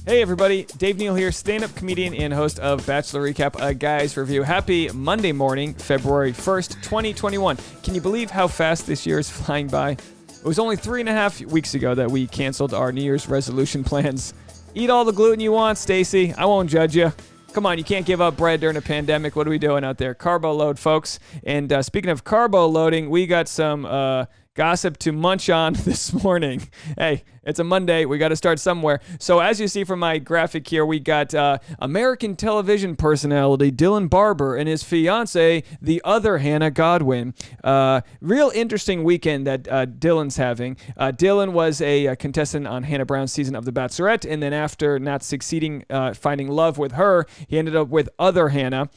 Hey everybody, Dave Neal here, stand-up comedian and host of Bachelor Recap, a guy's review. Happy Monday morning, February 1st, 2021. Can you believe how fast this year is flying by? It was only 3.5 weeks ago that we canceled our New Year's resolution plans. Eat all the gluten you want, Stacy. I won't judge you. Come on, you can't give up bread during a pandemic. What are we doing out there? Carbo load, folks. And speaking of carbo loading, we got some gossip to munch on this morning. Hey, it's a Monday. We got to start somewhere. So as you see from my graphic here, we got American television personality Dylan Barbour and his fiance, the other Hannah Godwin. Real interesting weekend that Dylan's having. Dylan was a contestant on Hannah Brown's season of The Bachelorette, and then after not succeeding finding love with her, he ended up with other Hannah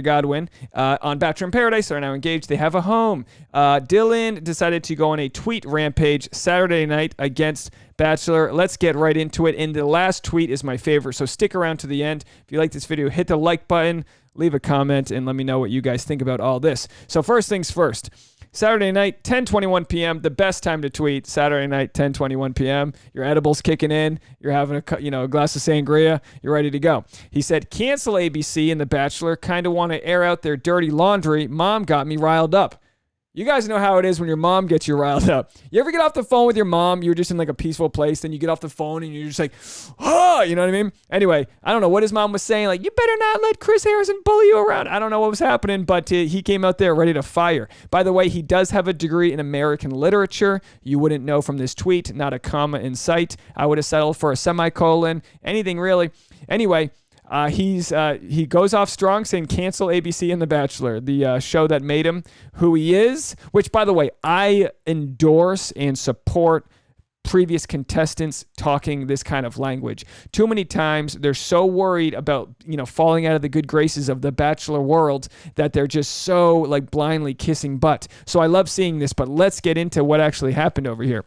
Godwin, on Bachelor in Paradise. They're now engaged. They have a home. Dylan decided to go on a tweet rampage Saturday night against Bachelor. Let's get right into it. And the last tweet is my favorite, so stick around to the end. If you like this video, hit the like button, leave a comment, and let me know what you guys think about all this. So first things first. Saturday night, 10:21 p.m., the best time to tweet. Saturday night, 10:21 p.m. Your edibles kicking in. You're having a glass of sangria. You're ready to go. He said, cancel ABC and The Bachelor. Kind of want to air out their dirty laundry. Mom got me riled up. You guys know how it is when your mom gets you riled up. You ever get off the phone with your mom? You're just in like a peaceful place. Then you get off the phone and you're just like, oh, you know what I mean? Anyway, I don't know what his mom was saying. Like, you better not let Chris Harrison bully you around. I don't know what was happening, but he came out there ready to fire. By the way, he does have a degree in American literature. You wouldn't know from this tweet, not a comma in sight. I would have settled for a semicolon, anything really. Anyway, he goes off strong saying cancel ABC and The Bachelor, the show that made him who he is, which, by the way, I endorse and support previous contestants talking this kind of language. Too many times they're so worried about, falling out of the good graces of the Bachelor world that they're just so like blindly kissing butt. So I love seeing this, but let's get into what actually happened over here.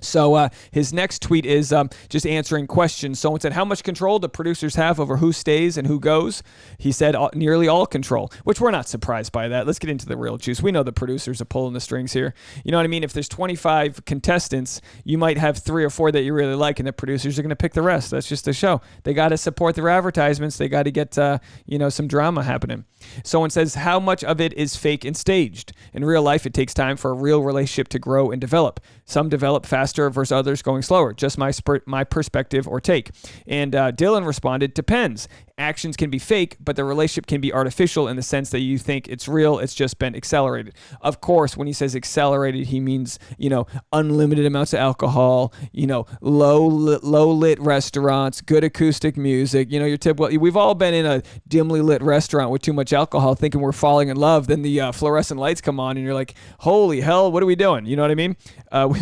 So his next tweet is just answering questions. Someone said, how much control do producers have over who stays and who goes? He said nearly all control, which we're not surprised by that. Let's get into the real juice. We know the producers are pulling the strings here. You know what I mean? If there's 25 contestants, you might have 3 or 4 that you really like, and the producers are going to pick the rest. That's just the show. They got to support their advertisements. They got to get some drama happening. Someone says, how much of it is fake and staged? In real life, it takes time for a real relationship to grow and develop. Some develop faster versus others going slower. Just my perspective or take. And Dylan responded, depends. Actions can be fake, but the relationship can be artificial in the sense that you think it's real. It's just been accelerated. Of course, when he says accelerated, he means, unlimited amounts of alcohol, low lit restaurants, good acoustic music, your typical. We've all been in a dimly lit restaurant with too much alcohol thinking we're falling in love. Then the fluorescent lights come on and you're like, holy hell, what are we doing? You know what I mean?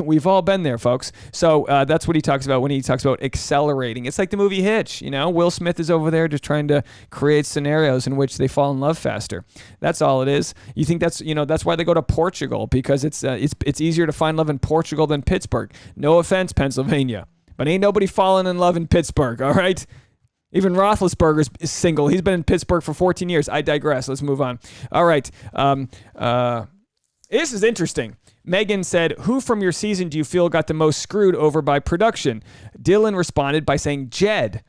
We've all been there, folks. So that's what he talks about when he talks about accelerating. It's like the movie Hitch. Will Smith is over there just trying to create scenarios in which they fall in love faster. That's all it is. You think that's why they go to Portugal, because it's easier to find love in Portugal than Pittsburgh. No offense, Pennsylvania, but ain't nobody falling in love in Pittsburgh, all right? Even Roethlisberger is single. He's been in Pittsburgh for 14 years. I digress. Let's move on. All right. This is interesting. Megan said, who from your season do you feel got the most screwed over by production? Dylan responded by saying Jed.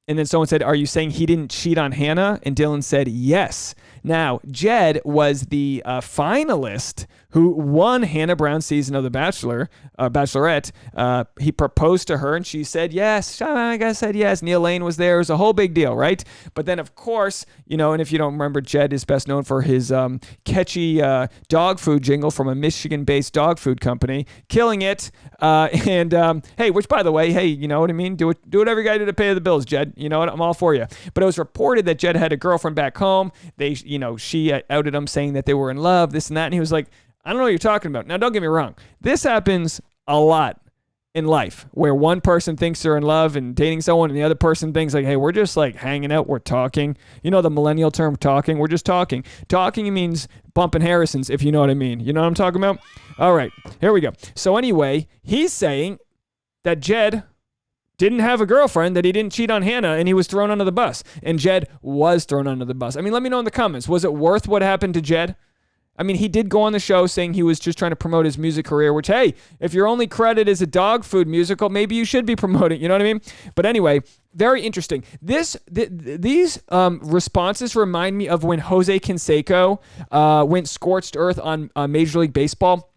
And then someone said, are you saying he didn't cheat on Hannah? And Dylan said, yes. Now, Jed was the finalist who won Hannah Brown's season of The Bachelor, Bachelorette. He proposed to her and she said yes. I guess said yes. Neal Lane was there. It was a whole big deal, right? But then, of course, and if you don't remember, Jed is best known for his catchy dog food jingle from a Michigan-based dog food company, killing it. Hey, which, by the way, hey, you know what I mean? Do whatever you got to do to pay the bills, Jed. You know what? I'm all for you. But it was reported that Jed had a girlfriend back home. She outed him saying that they were in love, this and that. And he was like, I don't know what you're talking about. Now, don't get me wrong. This happens a lot in life where one person thinks they're in love and dating someone and the other person thinks like, hey, we're just like hanging out. We're talking. The millennial term talking. We're just talking. Talking means bumping Harrisons, if you know what I mean. You know what I'm talking about? All right, here we go. So anyway, he's saying that Jed didn't have a girlfriend, that he didn't cheat on Hannah, and he was thrown under the bus. And Jed was thrown under the bus. I mean, let me know in the comments. Was it worth what happened to Jed? I mean, he did go on the show saying he was just trying to promote his music career, which, hey, if your only credit is a dog food musical, maybe you should be promoting, you know what I mean? But anyway, very interesting. These responses remind me of when Jose Canseco went scorched earth on Major League Baseball.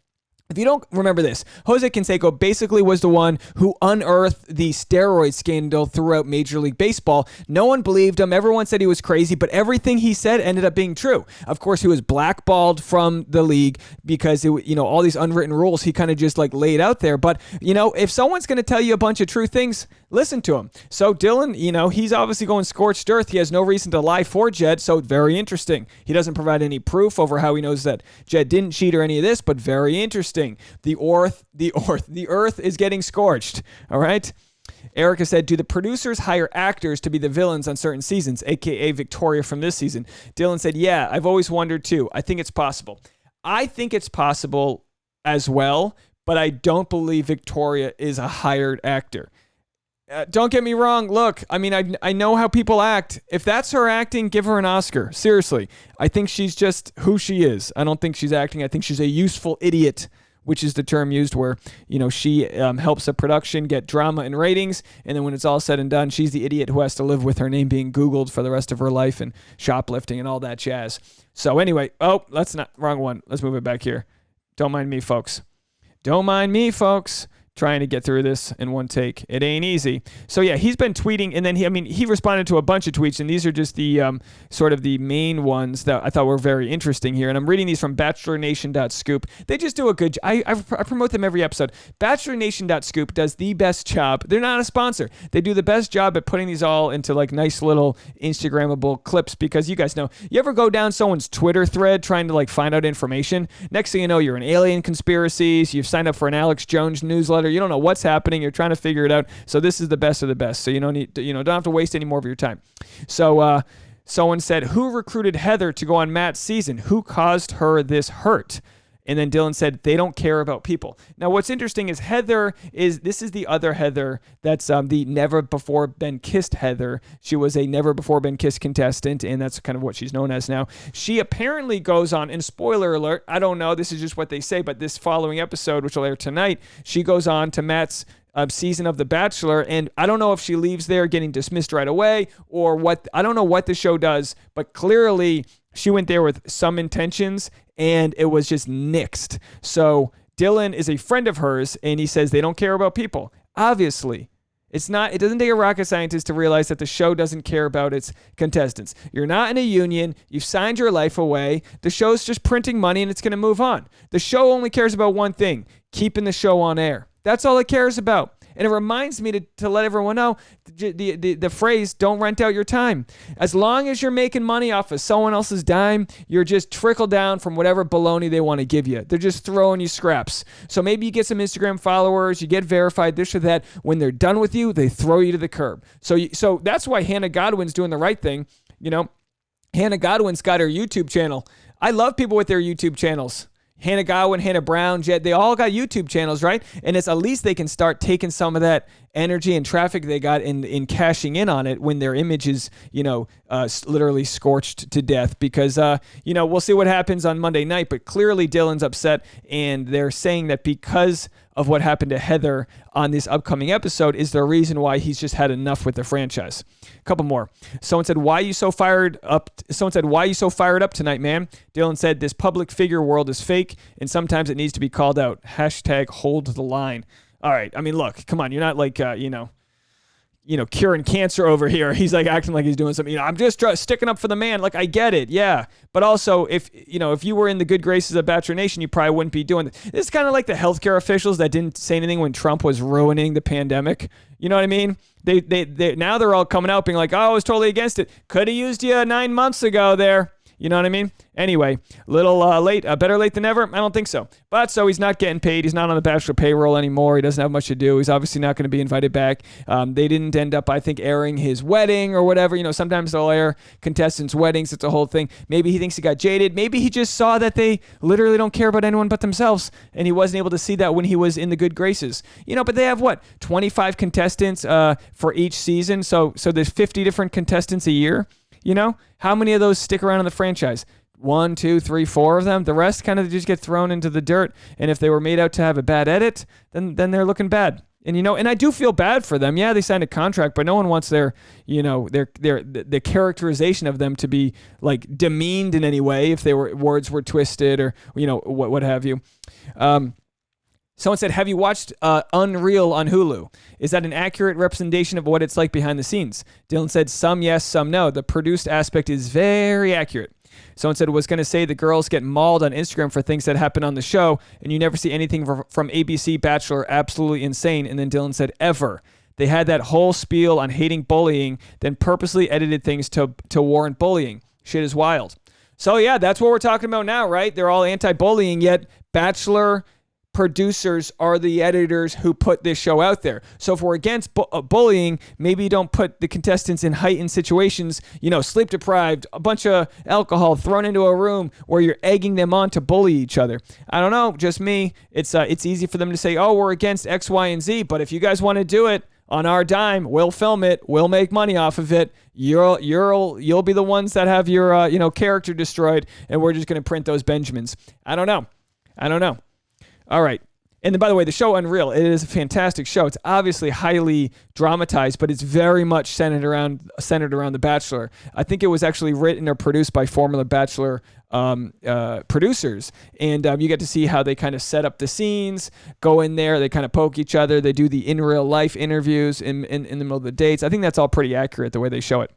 If you don't remember this, Jose Canseco basically was the one who unearthed the steroid scandal throughout Major League Baseball. No one believed him. Everyone said he was crazy, but everything he said ended up being true. Of course, he was blackballed from the league because all these unwritten rules he kind of just like laid out there. But if someone's going to tell you a bunch of true things, listen to him. So Dylan, he's obviously going scorched earth. He has no reason to lie for Jed, so very interesting. He doesn't provide any proof over how he knows that Jed didn't cheat or any of this, but very interesting. The earth is getting scorched. All right. Erica said, do the producers hire actors to be the villains on certain seasons, aka Victoria from this season? Dylan said, yeah, I've always wondered too. I think it's possible. I think it's possible as well, but I don't believe Victoria is a hired actor. Don't get me wrong. Look, I mean, I know how people act. If that's her acting, give her an Oscar. Seriously. I think she's just who she is. I don't think she's acting. I think she's a useful idiot, which is the term used where, she helps a production get drama and ratings, and then when it's all said and done, she's the idiot who has to live with her name being Googled for the rest of her life and shoplifting and all that jazz. So anyway, wrong one. Let's move it back here. Don't mind me, folks. Don't mind me, folks. Trying to get through this in one take. It ain't easy. So yeah, he's been tweeting, and then he responded to a bunch of tweets, and these are just the sort of the main ones that I thought were very interesting here. And I'm reading these from BachelorNation.scoop. They just do a good job. I promote them every episode. BachelorNation.scoop does the best job. They're not a sponsor. They do the best job at putting these all into like nice little Instagrammable clips, because you guys know, you ever go down someone's Twitter thread trying to like find out information? Next thing you know, you're in alien conspiracies. You've signed up for an Alex Jones newsletter. You don't know what's happening. You're trying to figure it out. So this is the best of the best. So you don't need to, don't have to waste any more of your time. So someone said, who recruited Heather to go on Matt's season? Who caused her this hurt? And then Dylan said, they don't care about people. Now, what's interesting is this is the other Heather that's the never before been kissed Heather. She was a never before been kissed contestant, and that's kind of what she's known as now. She apparently goes on, and spoiler alert, I don't know, this is just what they say, but this following episode, which will air tonight, she goes on to Matt's season of The Bachelor, and I don't know if she leaves there getting dismissed right away or what. I don't know what the show does, but clearly she went there with some intentions, and it was just nixed. So Dylan is a friend of hers, and he says they don't care about people. Obviously, it doesn't take a rocket scientist to realize that the show doesn't care about its contestants. You're not in a union. You've signed your life away. The show's just printing money, and it's going to move on. The show only cares about one thing: keeping the show on air. That's all it cares about. And it reminds me to let everyone know the phrase, don't rent out your time. As long as you're making money off of someone else's dime, you're just trickle down from whatever baloney they want to give you. They're just throwing you scraps. So maybe you get some Instagram followers, you get verified, this or that. When they're done with you, they throw you to the curb. So that's why Hannah Godwin's doing the right thing. Hannah Godwin's got her YouTube channel. I love people with their YouTube channels. Hannah Godwin, Hannah Brown, Jed, they all got YouTube channels, right? And it's at least they can start taking some of that energy and traffic they got in cashing in on it when their image is, literally scorched to death. Because, we'll see what happens on Monday night, but clearly Dylan's upset, and they're saying that because of what happened to Heather on this upcoming episode is the reason why he's just had enough with the franchise. A couple more. Someone said, why are you so fired up tonight, man? Dylan said, this public figure world is fake, and sometimes it needs to be called out. # hold the line. All right. I mean, look, come on. You're not like, curing cancer over here. He's like acting like he's doing something. I'm just sticking up for the man. Like, I get it. Yeah. But also, if you were in the good graces of Bachelor Nation, you probably wouldn't be doing this. It's kind of like the healthcare officials that didn't say anything when Trump was ruining the pandemic. You know what I mean? They now they're all coming out being like, oh, I was totally against it. Could have used you 9 months ago there. You know what I mean? Anyway, little late, better late than never? I don't think so. But so he's not getting paid. He's not on the Bachelor payroll anymore. He doesn't have much to do. He's obviously not going to be invited back. They didn't end up, I think, airing his wedding or whatever. Sometimes they'll air contestants' weddings. It's a whole thing. Maybe he thinks he got jaded. Maybe he just saw that they literally don't care about anyone but themselves, and he wasn't able to see that when he was in the good graces. But they have, 25 contestants for each season? So there's 50 different contestants a year. How many of those stick around in the franchise? 1, 2, 3, 4 of them. The rest kind of just get thrown into the dirt. And if they were made out to have a bad edit, then they're looking bad. And, and I do feel bad for them. Yeah, they signed a contract, but no one wants their characterization of them to be like demeaned in any way if words were twisted or, what have you. Someone said, have you watched Unreal on Hulu? Is that an accurate representation of what it's like behind the scenes? Dylan said, some yes, some no. The produced aspect is very accurate. Someone said, was going to say the girls get mauled on Instagram for things that happen on the show, and you never see anything from ABC Bachelor. Absolutely insane. And then Dylan said, ever. They had that whole spiel on hating bullying, then purposely edited things to warrant bullying. Shit is wild. So yeah, that's what we're talking about now, right? They're all anti-bullying, yet Bachelor producers are the editors who put this show out there. So if we're against bullying, maybe you don't put the contestants in heightened situations, sleep deprived, a bunch of alcohol thrown into a room where you're egging them on to bully each other. I don't know, just me. It's easy for them to say, oh, we're against X, Y, and Z, but if you guys want to do it on our dime, we'll film it, we'll make money off of it. You'll be the ones that have your character destroyed, and we're just going to print those Benjamins. I don't know. All right. And then, by the way, the show Unreal, it is a fantastic show. It's obviously highly dramatized, but it's very much centered around The Bachelor. I think it was actually written or produced by former Bachelor producers. And you get to see how they kind of set up the scenes, go in there, they kind of poke each other. They do the in real life interviews in the middle of the dates. I think that's all pretty accurate the way they show it.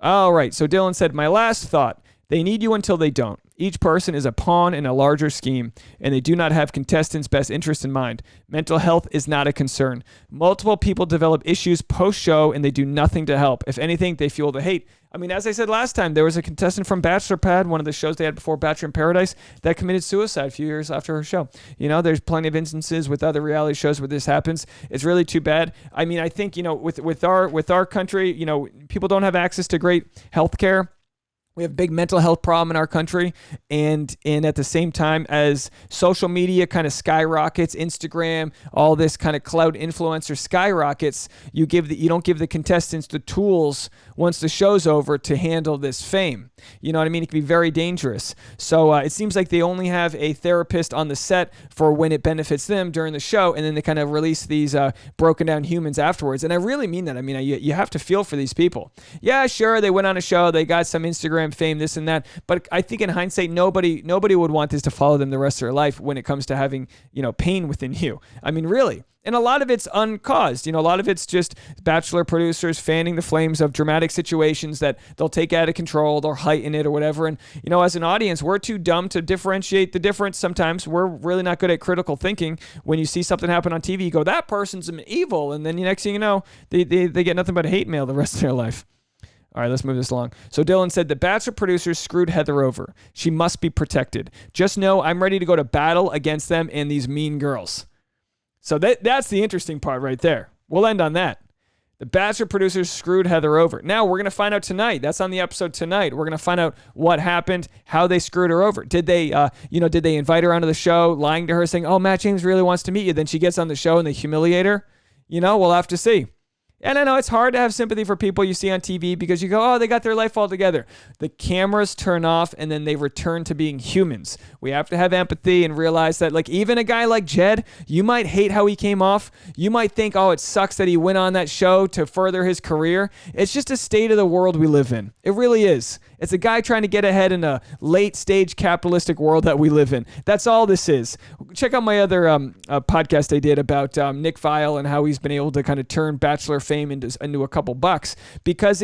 All right. So Dylan said, my last thought, they need you until they don't. Each person is a pawn in a larger scheme, and they do not have contestants' best interest in mind. Mental health is not a concern. Multiple people develop issues post-show, and they do nothing to help. If anything, they fuel the hate. I mean, as I said last time, there was a contestant from Bachelor Pad, one of the shows they had before Bachelor in Paradise, that committed suicide a few years after her show. There's plenty of instances with other reality shows where this happens. It's really too bad. I mean, I think, with our country, people don't have access to great health care. We have a big mental health problem in our country, and at the same time as social media kind of skyrockets, Instagram, all this kind of cloud influencer skyrockets, you don't give the contestants the tools once the show's over to handle this fame. You know what I mean? It can be very dangerous. So it seems like they only have a therapist on the set for when it benefits them during the show, and then they kind of release these broken down humans afterwards. And I really mean that. I mean, you have to feel for these people. Yeah, sure, they went on a show, they got some Instagram fame, this and that, but I think in hindsight, nobody would want this to follow them the rest of their life when it comes to having, pain within you. I mean, really. And a lot of it's uncaused. A lot of it's just Bachelor producers fanning the flames of dramatic situations that they'll take out of control, they'll heighten it or whatever. And, as an audience, we're too dumb to differentiate the difference. Sometimes we're really not good at critical thinking. When you see something happen on TV, you go, that person's evil. And then the next thing you know, they get nothing but hate mail the rest of their life. All right, let's move this along. So Dylan said, the Bachelor producers screwed Heather over. She must be protected. Just know I'm ready to go to battle against them and these mean girls. So that's the interesting part right there. We'll end on that. The Bachelor producers screwed Heather over. Now we're going to find out tonight. That's on the episode tonight. We're going to find out what happened, how they screwed her over. Did they invite her onto the show, lying to her, saying, oh, Matt James really wants to meet you. Then she gets on the show and they humiliate her. We'll have to see. And I know it's hard to have sympathy for people you see on TV because you go, oh, they got their life all together. The cameras turn off and then they return to being humans. We have to have empathy and realize that, like, even a guy like Jed, you might hate how he came off. You might think, oh, it sucks that he went on that show to further his career. It's just a state of the world we live in. It really is. It's a guy trying to get ahead in a late stage capitalistic world that we live in. That's all this is. Check out my other podcast I did about Nick Viall and how he's been able to kind of turn Bachelor fame into a couple bucks because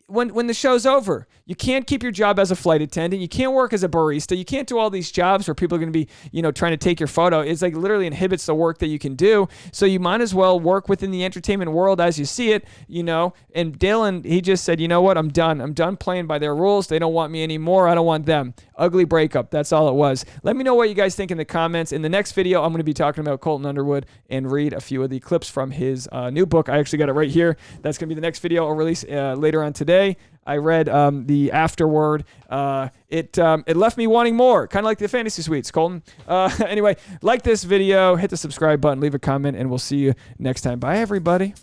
when the show's over, you can't keep your job as a flight attendant. You can't work as a barista. You can't do all these jobs where people are going to be, trying to take your photo. It's like literally inhibits the work that you can do. So you might as well work within the entertainment world as you see it, And Dylan, he just said, you know what? I'm done. I'm done playing by their rules. They don't want me anymore. I don't want them. Ugly breakup. That's all it was. Let me know what you guys think in the comments. In the next video, I'm going to be talking about Colton Underwood and read a few of the clips from his new book. I actually got it right here. That's going to be the next video I'll release later on today. I read the afterword. It left me wanting more, kind of like the fantasy suites, Colton. Anyway, like this video, hit the subscribe button, leave a comment, and we'll see you next time. Bye, everybody.